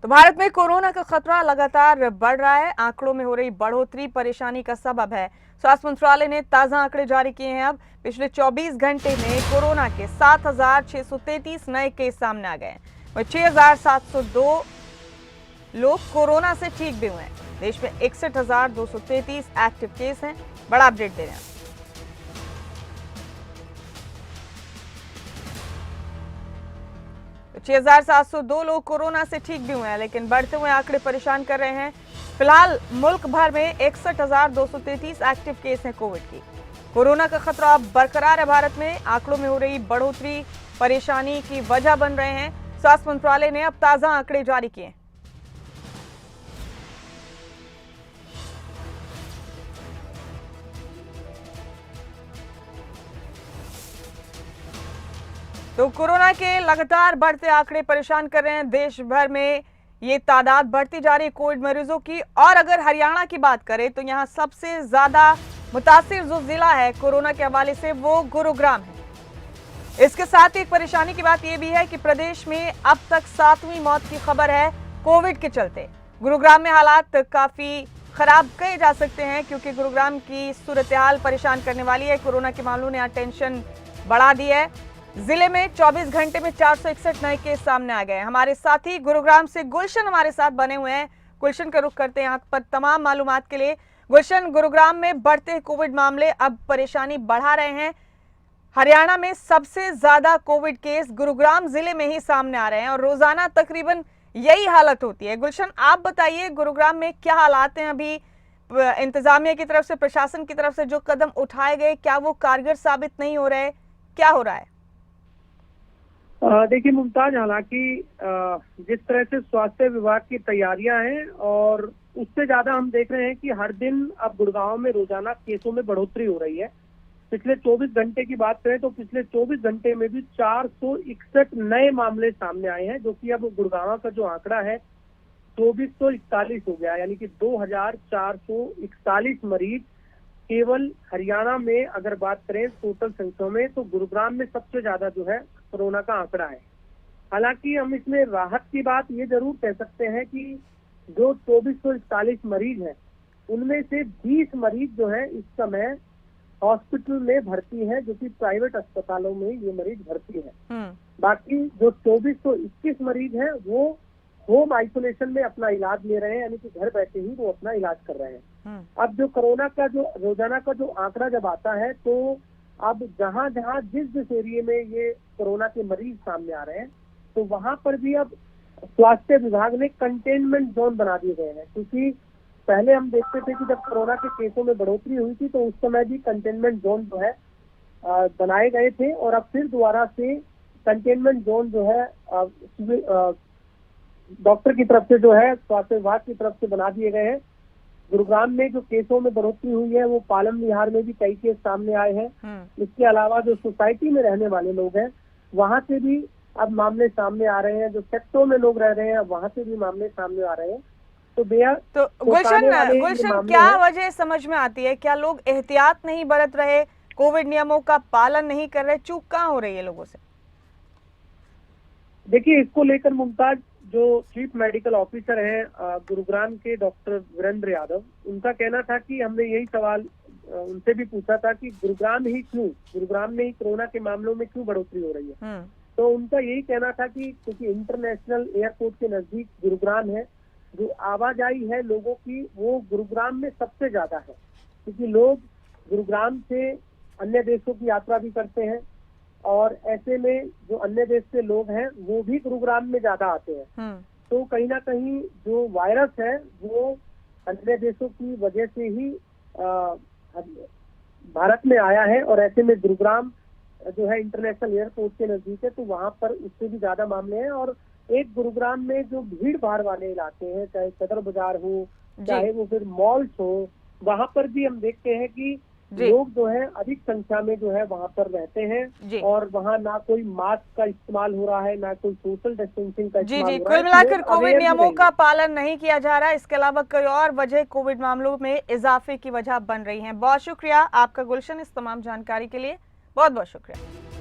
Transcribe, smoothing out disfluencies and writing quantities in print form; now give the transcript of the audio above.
तो भारत में कोरोना का खतरा लगातार बढ़ रहा है। आंकड़ों में हो रही बढ़ोतरी परेशानी का सबब है। स्वास्थ्य मंत्रालय ने ताजा आंकड़े जारी किए हैं। अब पिछले 24 घंटे में कोरोना के 7,633 नए केस सामने आ गए। वहीं 6,702 लोग कोरोना से ठीक भी हुए हैं। देश में 61,233 एक्टिव केस हैं। बड़ा अपडेट दे रहे हैं। 6,702 लोग कोरोना से ठीक भी हुए हैं, लेकिन बढ़ते हुए आंकड़े परेशान कर रहे हैं। फिलहाल मुल्क भर में 61,233 एक्टिव केस हैं कोविड की। कोरोना का खतरा अब बरकरार है। भारत में आंकड़ों में हो रही बढ़ोतरी परेशानी की वजह बन रहे हैं। स्वास्थ्य मंत्रालय ने अब ताजा आंकड़े जारी किए। तो कोरोना के लगातार बढ़ते आंकड़े परेशान कर रहे हैं। देश भर में ये तादाद बढ़ती जा रही है कोविड मरीजों की। और अगर हरियाणा की बात करें तो यहाँ सबसे ज्यादा मुतासिर जो जिला है कोरोना के हवाले से वो गुरुग्राम है। इसके साथ एक परेशानी की बात यह भी है कि प्रदेश में अब तक 7वीं मौत की खबर है कोविड के चलते। गुरुग्राम में हालात काफी खराब कहे जा सकते हैं, क्योंकि गुरुग्राम की सूरत हाल परेशान करने वाली है। कोरोना के मामलों ने यहाँ टेंशन बढ़ा दी है। जिले में 24 घंटे में 461 नए केस सामने आ गए। हमारे साथी गुरुग्राम से गुलशन हमारे साथ बने हुए हैं। गुलशन का रुख करते हैं यहाँ पर तमाम मालूमात के लिए। गुलशन, गुरुग्राम में बढ़ते कोविड मामले अब परेशानी बढ़ा रहे हैं। हरियाणा में सबसे ज्यादा कोविड केस गुरुग्राम जिले में ही सामने आ रहे हैं और रोजाना तकरीबन यही हालत होती है। गुलशन, आप बताइए गुरुग्राम में क्या हालात हैं अभी? इंतजामिया की तरफ से, प्रशासन की तरफ से जो कदम उठाए गए, क्या वो कारगर साबित नहीं हो रहे? क्या हो रहा है? देखिए मुमताज, हालांकि जिस तरह से स्वास्थ्य विभाग की तैयारियां हैं और उससे ज्यादा हम देख रहे हैं कि हर दिन अब गुड़गांव में रोजाना केसों में बढ़ोतरी हो रही है। पिछले 24 घंटे की बात करें तो पिछले 24 घंटे में भी 461 नए मामले सामने आए हैं, जो कि अब गुड़गांव का जो आंकड़ा है 2441 हो गया, यानी कि 2,441 मरीज केवल हरियाणा में अगर बात करें टोटल संख्या में, तो गुरुग्राम में सबसे ज्यादा जो है कोरोना का आंकड़ा है। हालांकि हम इसमें राहत की बात ये जरूर कह सकते हैं कि जो 2441 मरीज हैं उनमें से 20 मरीज जो है इस समय हॉस्पिटल में भर्ती है, जो कि प्राइवेट अस्पतालों में ये मरीज भर्ती है। बाकी जो 2421 मरीज हैं वो होम आइसोलेशन में अपना इलाज ले रहे हैं, यानी कि घर बैठे ही वो अपना इलाज कर रहे हैं। अब जो कोरोना का जो रोजाना का जो आंकड़ा जब आता है, तो अब जहां जहां जिस एरिया में ये कोरोना के मरीज सामने आ रहे हैं, तो वहां पर भी अब स्वास्थ्य विभाग ने कंटेनमेंट जोन बना दिए गए हैं। क्योंकि पहले हम देखते थे कि जब कोरोना के केसों में बढ़ोतरी हुई थी तो उस समय भी कंटेनमेंट जोन जो है बनाए गए थे, और अब फिर दोबारा से कंटेनमेंट जोन जो है डॉक्टर की तरफ से जो है स्वास्थ्य विभाग की तरफ से बना दिए गए हैं। गुरुग्राम में जो केसों में बढ़ोतरी हुई है वो पालम विहार में भी कई केस सामने आए हैं। इसके अलावा जो सोसाइटी में रहने वाले लोग हैं वहां से भी अब मामले सामने आ रहे हैं। जो सेक्टरों में लोग रह रहे हैं वहां से भी मामले सामने आ रहे हैं। तो बेहद गुलशन क्या वजह समझ में आती है? क्या लोग एहतियात नहीं बरत रहे, कोविड नियमों का पालन नहीं कर रहे? चूक कहाँ हो रही है लोगों से? देखिए, इसको लेकर मुमताज जो चीफ मेडिकल ऑफिसर हैं गुरुग्राम के डॉक्टर वीरेंद्र यादव, उनका कहना था कि हमने यही सवाल उनसे भी पूछा था कि गुरुग्राम में ही कोरोना के मामलों में क्यों बढ़ोतरी हो रही है। तो उनका यही कहना था कि क्योंकि इंटरनेशनल एयरपोर्ट के नजदीक गुरुग्राम है, जो आवाजाही है लोगों की वो गुरुग्राम में सबसे ज्यादा है, क्योंकि लोग गुरुग्राम से अन्य देशों की यात्रा भी करते हैं, और ऐसे में जो अन्य देश से लोग हैं वो भी गुरुग्राम में ज्यादा आते हैं। तो कहीं ना कहीं जो वायरस है वो अन्य देशों की वजह से ही भारत में आया है, और ऐसे में गुरुग्राम जो है इंटरनेशनल एयरपोर्ट के नजदीक है, तो वहां पर उससे भी ज्यादा मामले हैं। और एक गुरुग्राम में जो भीड़ भाड़ वाले इलाके हैं, चाहे सदर बाजार हो, चाहे वो फिर मॉल्स हो, वहां पर भी हम देखते हैं कि लोग जो है अधिक संख्या में जो है वहां पर रहते हैं, और वहां ना कोई मास्क का इस्तेमाल हो रहा है, ना कोई सोशल डिस्टेंसिंग का इस्तेमाल हो रहा है। कुल मिलाकर कोविड नियमों का पालन नहीं किया जा रहा है। इसके अलावा कोई और वजह कोविड मामलों में इजाफे की वजह बन रही है। बहुत शुक्रिया आपका गुलशन, इस तमाम जानकारी के लिए बहुत बहुत शुक्रिया।